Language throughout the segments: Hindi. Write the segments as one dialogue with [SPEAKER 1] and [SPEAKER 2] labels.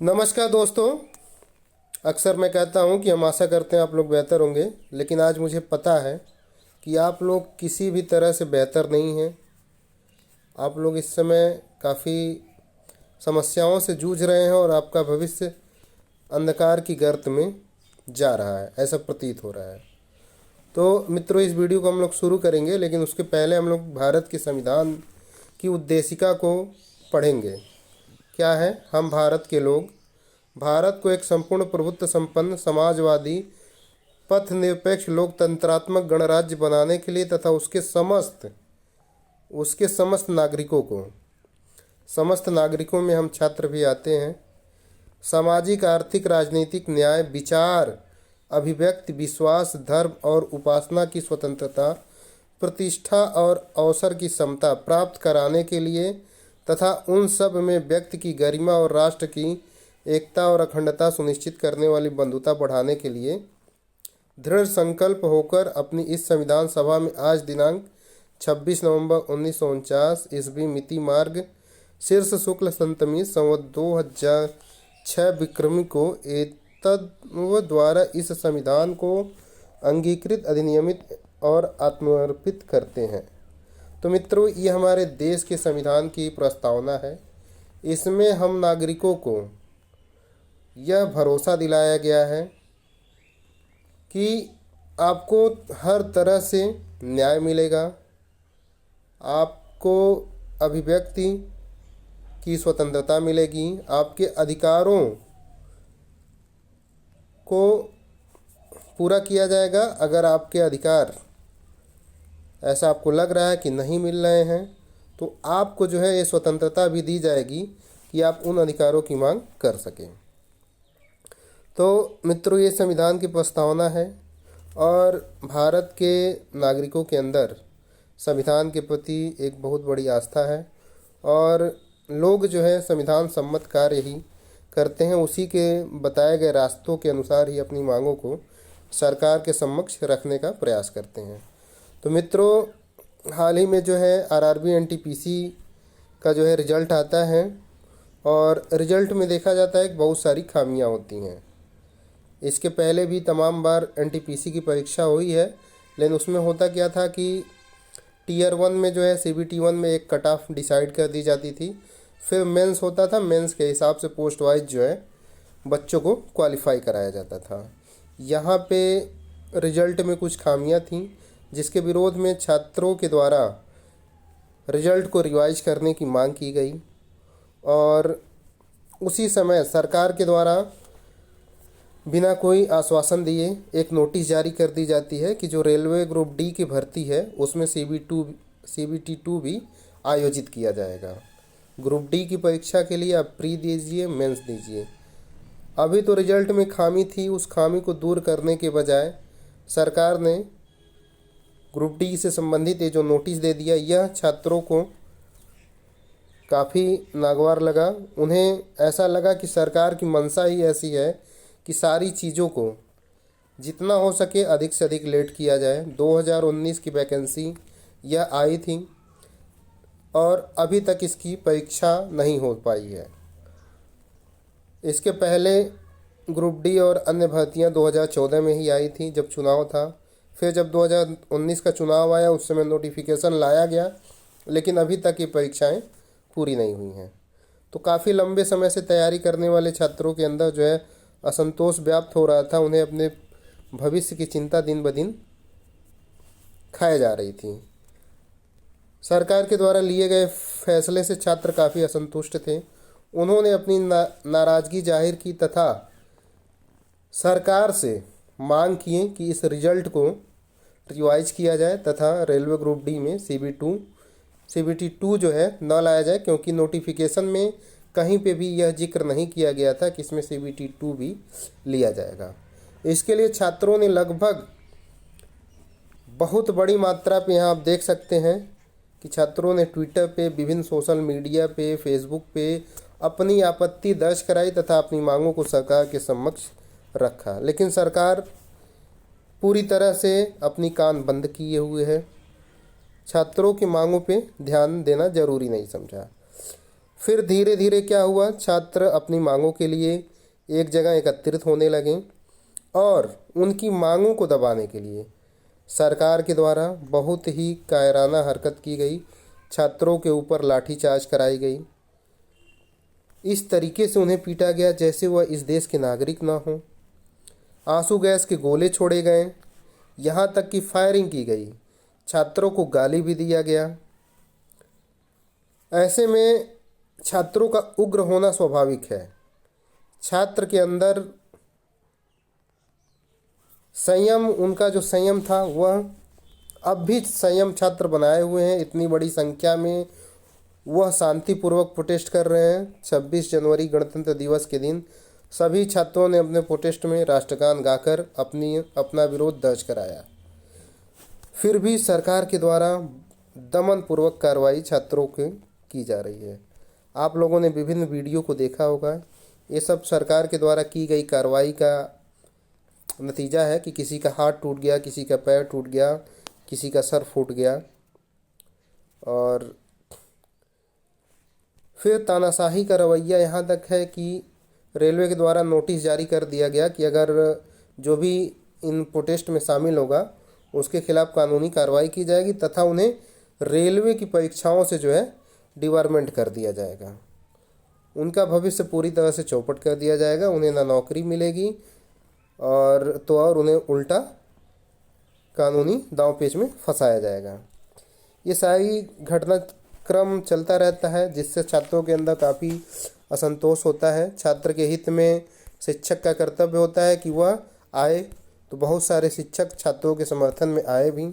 [SPEAKER 1] नमस्कार दोस्तों। अक्सर मैं कहता हूं कि हम आशा करते हैं आप लोग बेहतर होंगे, लेकिन आज मुझे पता है कि आप लोग किसी भी तरह से बेहतर नहीं हैं। आप लोग इस समय काफ़ी समस्याओं से जूझ रहे हैं और आपका भविष्य अंधकार की गर्त में जा रहा है, ऐसा प्रतीत हो रहा है। तो मित्रों, इस वीडियो को हम लोग शुरू करेंगे, लेकिन उसके पहले हम लोग भारत के संविधान की उद्देशिका को पढ़ेंगे। क्या है? हम भारत के लोग भारत को एक संपूर्ण प्रभुत्व संपन्न समाजवादी पथ निरपेक्ष लोकतंत्रात्मक गणराज्य बनाने के लिए तथा समस्त नागरिकों में हम छात्र भी आते हैं, सामाजिक आर्थिक राजनीतिक न्याय विचार अभिव्यक्ति विश्वास धर्म और उपासना की स्वतंत्रता प्रतिष्ठा और अवसर की समता प्राप्त कराने के लिए तथा उन सब में व्यक्ति की गरिमा और राष्ट्र की एकता और अखंडता सुनिश्चित करने वाली बंधुता बढ़ाने के लिए दृढ़ संकल्प होकर अपनी इस संविधान सभा में आज दिनांक 26 नवंबर 1949 ईस्वी मिति मार्ग शीर्ष शुक्ल संतमी संवत 2006 विक्रमी को एतद् द्वारा इस संविधान को अंगीकृत अधिनियमित और आत्मर्पित करते हैं। तो मित्रों, ये हमारे देश के संविधान की प्रस्तावना है। इसमें हम नागरिकों को यह भरोसा दिलाया गया है कि आपको हर तरह से न्याय मिलेगा, आपको अभिव्यक्ति की स्वतंत्रता मिलेगी, आपके अधिकारों को पूरा किया जाएगा। अगर आपके अधिकार ऐसा आपको लग रहा है कि नहीं मिल रहे हैं, तो आपको जो है ये स्वतंत्रता भी दी जाएगी कि आप उन अधिकारों की मांग कर सकें। तो मित्रों, ये संविधान की प्रस्तावना है और भारत के नागरिकों के अंदर संविधान के प्रति एक बहुत बड़ी आस्था है और लोग जो है संविधान सम्मत कार्य ही करते हैं, उसी के बताए गए रास्तों के अनुसार ही अपनी मांगों को सरकार के समक्ष रखने का प्रयास करते हैं। तो मित्रों, हाल ही में जो है आरआरबी एनटीपीसी का जो है रिजल्ट आता है और रिजल्ट में देखा जाता है कि बहुत सारी खामियां होती हैं। इसके पहले भी तमाम बार एनटीपीसी की परीक्षा हुई है, लेकिन उसमें होता क्या था कि टीयर 1 में जो है सीबीटी 1 में एक कट ऑफ डिसाइड कर दी जाती थी, फिर मेंस होता था, मेंस के हिसाब से पोस्ट वाइज जो है बच्चों को क्वालिफाई कराया जाता था। यहाँ पे रिजल्ट में कुछ खामियां थीं, जिसके विरोध में छात्रों के द्वारा रिजल्ट को रिवाइज करने की मांग की गई और उसी समय सरकार के द्वारा बिना कोई आश्वासन दिए एक नोटिस जारी कर दी जाती है कि जो रेलवे ग्रुप डी की भर्ती है उसमें सीबीटी 2 भी आयोजित किया जाएगा। ग्रुप डी की परीक्षा के लिए आप प्री दीजिए, मेंस दीजिए। अभी तो रिजल्ट में खामी थी, उस खामी को दूर करने के बजाय सरकार ने ग्रुप डी से संबंधित ये जो नोटिस दे दिया, यह छात्रों को काफ़ी नागवार लगा। उन्हें ऐसा लगा कि सरकार की मंशा ही ऐसी है कि सारी चीज़ों को जितना हो सके अधिक से अधिक लेट किया जाए। 2019 की वैकेंसी यह आई थी और अभी तक इसकी परीक्षा नहीं हो पाई है। इसके पहले ग्रुप डी और अन्य भर्तियां 2014 में ही आई थी जब चुनाव था। फिर जब 2019 का चुनाव आया उस समय नोटिफिकेशन लाया गया, लेकिन अभी तक ये परीक्षाएं पूरी नहीं हुई हैं। तो काफ़ी लंबे समय से तैयारी करने वाले छात्रों के अंदर जो है असंतोष व्याप्त हो रहा था। उन्हें अपने भविष्य की चिंता दिन ब दिन खाए जा रही थी। सरकार के द्वारा लिए गए फैसले से छात्र काफ़ी असंतुष्ट थे। उन्होंने अपनी नाराज़गी जाहिर की तथा सरकार से मांग किए कि इस रिजल्ट को रिवाइज किया जाए तथा रेलवे ग्रुप डी में सीबीटी 2 जो है न लाया जाए, क्योंकि नोटिफिकेशन में कहीं पे भी यह जिक्र नहीं किया गया था कि इसमें सीबीटी 2 भी लिया जाएगा। इसके लिए छात्रों ने लगभग बहुत बड़ी मात्रा पे यहाँ आप देख सकते हैं कि छात्रों ने ट्विटर पे, विभिन्न सोशल मीडिया पे, फेसबुक पे अपनी आपत्ति दर्ज कराई तथा अपनी मांगों को सरकार के समक्ष रखा। लेकिन सरकार पूरी तरह से अपनी कान बंद किए हुए है, छात्रों की मांगों पे ध्यान देना जरूरी नहीं समझा। फिर धीरे धीरे क्या हुआ, छात्र अपनी मांगों के लिए एक जगह एकत्रित होने लगे और उनकी मांगों को दबाने के लिए सरकार के द्वारा बहुत ही कायराना हरकत की गई। छात्रों के ऊपर लाठीचार्ज कराई गई। इस तरीके से उन्हें पीटा गया जैसे वह इस देश के नागरिक ना हों। आंसू गैस के गोले छोड़े गए, यहाँ तक कि फायरिंग की गई। छात्रों को गाली भी दिया गया। ऐसे में छात्रों का उग्र होना स्वाभाविक है। छात्र के अंदर संयम, उनका जो संयम था वह अब भी संयम छात्र बनाए हुए हैं। इतनी बड़ी संख्या में वह शांतिपूर्वक प्रोटेस्ट कर रहे हैं। 26 जनवरी गणतंत्र दिवस के दिन सभी छात्रों ने अपने प्रोटेस्ट में राष्ट्रगान गाकर अपना विरोध दर्ज कराया। फिर भी सरकार के द्वारा दमनपूर्वक कार्रवाई छात्रों की जा रही है। आप लोगों ने विभिन्न वीडियो को देखा होगा। ये सब सरकार के द्वारा की गई कार्रवाई का नतीजा है कि किसी का हाथ टूट गया, किसी का पैर टूट गया, किसी का सर फूट गया। और फिर तानाशाही का रवैया यहाँ तक है कि रेलवे के द्वारा नोटिस जारी कर दिया गया कि अगर जो भी इन प्रोटेस्ट में शामिल होगा उसके खिलाफ कानूनी कार्रवाई की जाएगी तथा उन्हें रेलवे की परीक्षाओं से जो है डिवार्मेंट कर दिया जाएगा। उनका भविष्य पूरी तरह से चौपट कर दिया जाएगा। उन्हें ना नौकरी मिलेगी और उन्हें उल्टा कानूनी दांवपेच में फंसाया जाएगा। ये सारी घटनाक्रम चलता रहता है जिससे छात्रों के अंदर काफ़ी असंतोष होता है। छात्र के हित में शिक्षक का कर्तव्य होता है कि वह आए, तो बहुत सारे शिक्षक छात्रों के समर्थन में आए भी।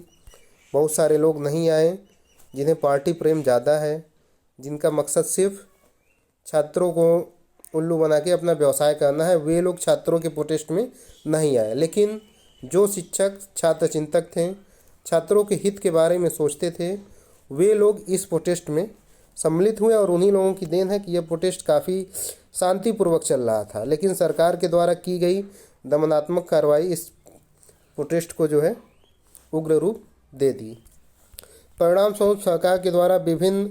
[SPEAKER 1] बहुत सारे लोग नहीं आए जिन्हें पार्टी प्रेम ज़्यादा है, जिनका मकसद सिर्फ छात्रों को उल्लू बना के अपना व्यवसाय करना है, वे लोग छात्रों के प्रोटेस्ट में नहीं आए। लेकिन जो शिक्षक छात्र चिंतक थे, छात्रों के हित के बारे में सोचते थे, वे लोग इस प्रोटेस्ट में सम्मिलित हुए और उन्हीं लोगों की देन है कि यह प्रोटेस्ट काफ़ी शांतिपूर्वक चल रहा था। लेकिन सरकार के द्वारा की गई दमनात्मक कार्रवाई इस प्रोटेस्ट को जो है उग्र रूप दे दी। परिणाम स्वरूप सरकार के द्वारा विभिन्न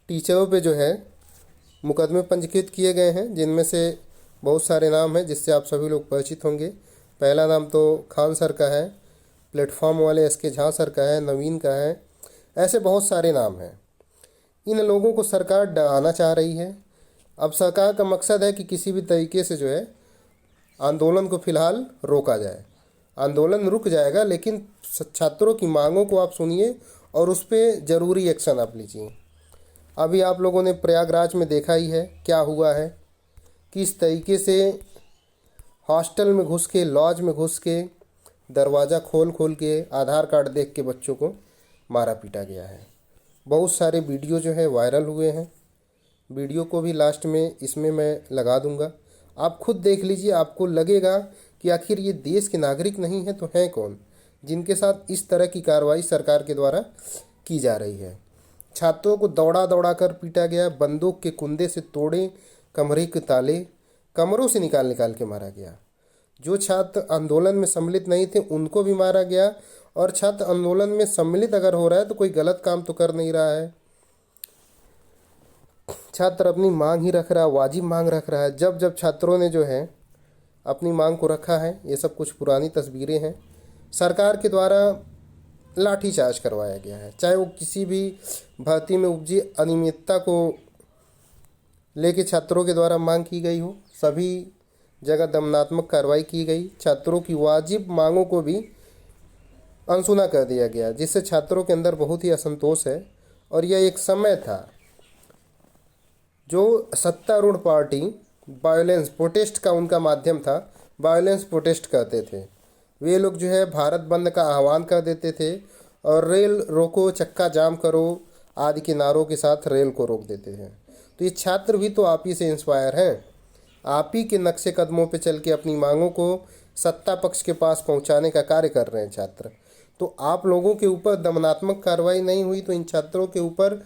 [SPEAKER 1] टीचरों पे जो है मुकदमे पंजीकृत किए गए हैं, जिनमें से बहुत सारे नाम हैं जिससे आप सभी लोग परिचित होंगे। पहला नाम तो खान सर का है, प्लेटफॉर्म वाले एस के झा सर का है, नवीन का है, ऐसे बहुत सारे नाम हैं। इन लोगों को सरकार डराना चाह रही है। अब सरकार का मकसद है कि किसी भी तरीके से जो है आंदोलन को फिलहाल रोका जाए। आंदोलन रुक जाएगा लेकिन छात्रों की मांगों को आप सुनिए और उस पर ज़रूरी एक्शन आप लीजिए। अभी आप लोगों ने प्रयागराज में देखा ही है क्या हुआ है, किस तरीके से हॉस्टल में घुस के, लॉज में घुस के, दरवाज़ा खोल खोल के आधार कार्ड देख के बच्चों को मारा पीटा गया है। बहुत सारे वीडियो जो है वायरल हुए हैं। वीडियो को भी लास्ट में इसमें मैं लगा दूंगा, आप खुद देख लीजिए। आपको लगेगा कि आखिर ये देश के नागरिक नहीं है तो हैं कौन, जिनके साथ इस तरह की कार्रवाई सरकार के द्वारा की जा रही है। छात्रों को दौड़ा दौड़ा कर पीटा गया, बंदूक के कुंदे से तोड़े कमरे के ताले, कमरों से निकाल निकाल के मारा गया। जो छात्र आंदोलन में सम्मिलित नहीं थे उनको भी मारा गया। और छात्र आंदोलन में सम्मिलित अगर हो रहा है तो कोई गलत काम तो कर नहीं रहा है। छात्र अपनी मांग ही रख रहा है, वाजिब मांग रख रहा है। जब जब छात्रों ने जो है अपनी मांग को रखा है, ये सब कुछ पुरानी तस्वीरें हैं, सरकार के द्वारा लाठीचार्ज करवाया गया है। चाहे वो किसी भी भर्ती में उपजी अनियमितता को लेके छात्रों के द्वारा मांग की गई हो, सभी जगह दमनात्मक कार्रवाई की गई। छात्रों की वाजिब मांगों को भी अनसुना कर दिया गया, जिससे छात्रों के अंदर बहुत ही असंतोष है। और यह एक समय था जो सत्तारूढ़ पार्टी वायलेंस प्रोटेस्ट का उनका माध्यम था, वायलेंस प्रोटेस्ट करते थे। वे लोग जो है भारत बंद का आह्वान कर देते थे और रेल रोको, चक्का जाम करो आदि के नारों के साथ रेल को रोक देते थे। तो ये छात्र भी तो आप ही से इंस्पायर हैं। आप ही के नक्शे कदमों पे चल के अपनी मांगों को सत्ता पक्ष के पास पहुंचाने का कार्य कर रहे हैं छात्र। तो आप लोगों के ऊपर दमनात्मक कार्रवाई नहीं हुई तो इन छात्रों के ऊपर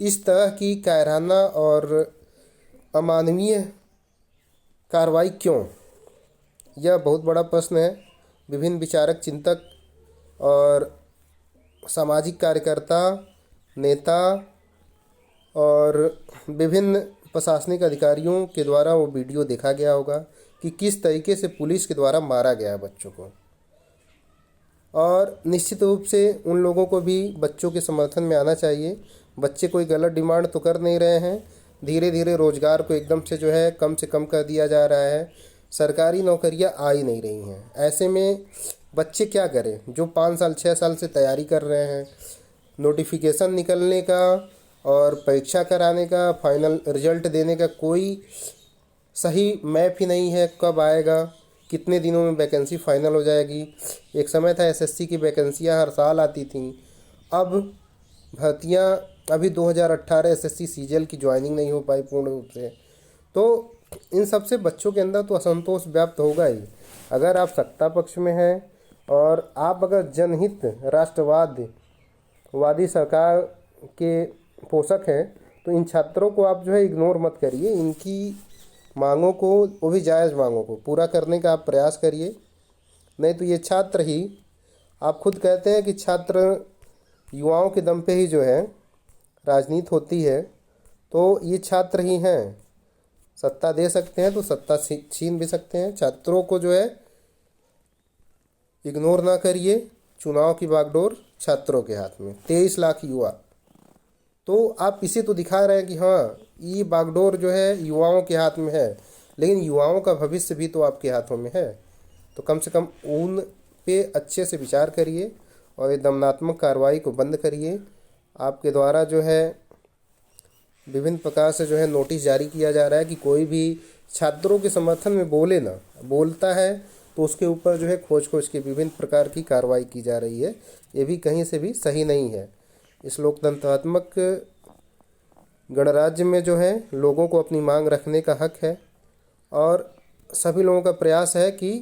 [SPEAKER 1] इस तरह की कायराना और अमानवीय कार्रवाई क्यों? यह बहुत बड़ा प्रश्न है। विभिन्न विचारक, चिंतक और सामाजिक कार्यकर्ता, नेता और विभिन्न प्रशासनिक अधिकारियों के द्वारा वो वीडियो देखा गया होगा कि किस तरीके से पुलिस के द्वारा मारा गया है बच्चों को। और निश्चित रूप से उन लोगों को भी बच्चों के समर्थन में आना चाहिए। बच्चे कोई गलत डिमांड तो कर नहीं रहे हैं। धीरे धीरे रोज़गार को एकदम से जो है कम से कम कर दिया जा रहा है। सरकारी नौकरियां आ ही नहीं रही हैं। ऐसे में बच्चे क्या करें जो 5 साल 6 साल से तैयारी कर रहे हैं। नोटिफिकेशन निकलने का और परीक्षा कराने का, फाइनल रिजल्ट देने का कोई सही मैप ही नहीं है। कब आएगा, कितने दिनों में वैकेंसी फाइनल हो जाएगी। एक समय था एसएससी की वैकेंसियां हर साल आती थीं। अब भर्तियां अभी 2018 एसएससी सीजीएल की ज्वाइनिंग नहीं हो पाई पूर्ण रूप से। तो इन सब से बच्चों के अंदर तो असंतोष व्याप्त होगा ही। अगर आप सत्ता पक्ष में हैं और आप अगर जनहित राष्ट्रवादी सरकार के पोषक हैं तो इन छात्रों को आप जो है इग्नोर मत करिए। इनकी मांगों को, वो भी जायज़ मांगों को पूरा करने का आप प्रयास करिए। नहीं तो ये छात्र ही, आप खुद कहते हैं कि छात्र युवाओं के दम पे ही जो है राजनीति होती है, तो ये छात्र ही हैं। सत्ता दे सकते हैं तो सत्ता छीन भी सकते हैं। छात्रों को जो है इग्नोर ना करिए। चुनाव की बागडोर छात्रों के हाथ में, 23 लाख युवा। तो आप इसे तो दिखा रहे हैं कि हाँ ये बागडोर जो है युवाओं के हाथ में है, लेकिन युवाओं का भविष्य भी तो आपके हाथों में है। तो कम से कम उन पे अच्छे से विचार करिए और ये दमनात्मक कार्रवाई को बंद करिए। आपके द्वारा जो है विभिन्न प्रकार से जो है नोटिस जारी किया जा रहा है कि कोई भी छात्रों के समर्थन में बोलता है तो उसके ऊपर जो है खोज के विभिन्न प्रकार की कार्रवाई की जा रही है। ये भी कहीं से भी सही नहीं है। इस लोकतंत्रात्मक गणराज्य में जो है लोगों को अपनी मांग रखने का हक है और सभी लोगों का प्रयास है कि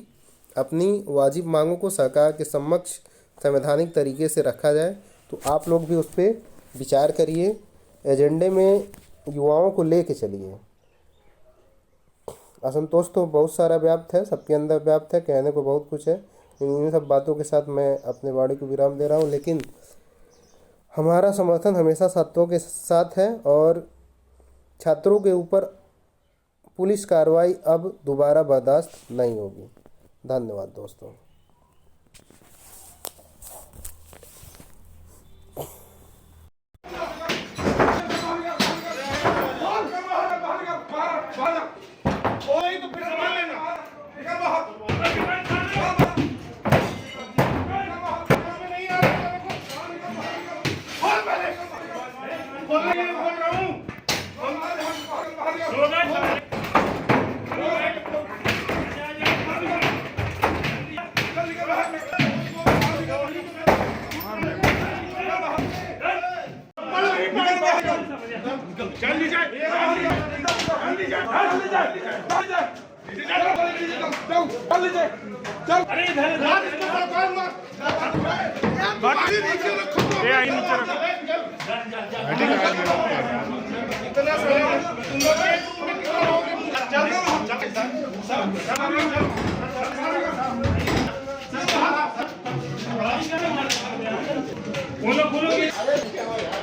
[SPEAKER 1] अपनी वाजिब मांगों को सरकार के समक्ष संवैधानिक तरीके से रखा जाए। तो आप लोग भी उस पर विचार करिए, एजेंडे में युवाओं को लेके चलिए। असंतोष तो बहुत सारा व्याप्त है, सबके अंदर व्याप्त है, कहने को बहुत कुछ है। इन सब बातों के साथ मैं अपने वाणी को विराम दे रहा हूँ, लेकिन हमारा समर्थन हमेशा छात्रों के साथ है और छात्रों के ऊपर पुलिस कार्रवाई अब दोबारा बर्दाश्त नहीं होगी। धन्यवाद दोस्तों।
[SPEAKER 2] बोलो बोलो